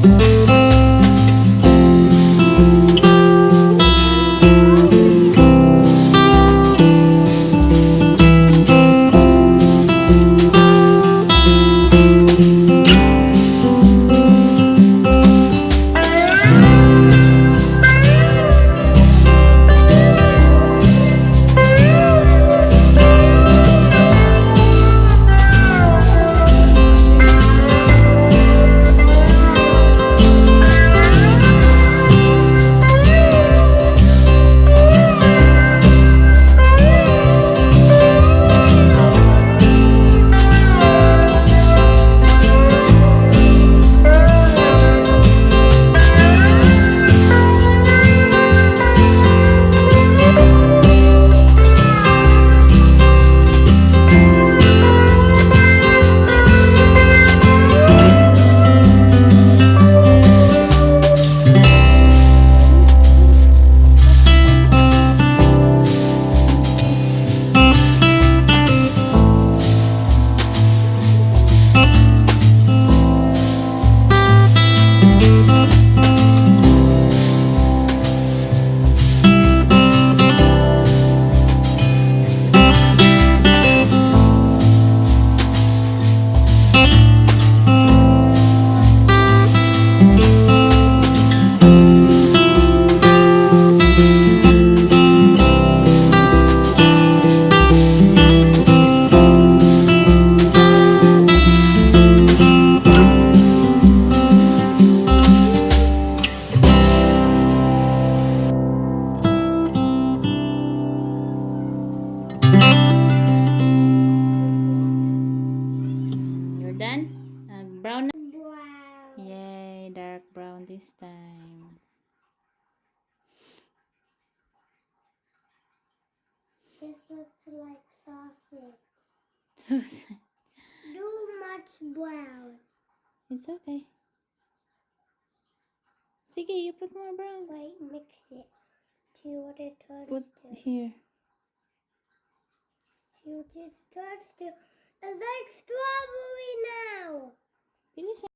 You're done? Brown na? Wow. Yay, dark brown this time. This looks like sausage. Too much brown. It's okay. Sige, you put more brown. Wait, mix it. See what it turns Put to. here. See what it turns to. It's like strawberry now. Bilisan.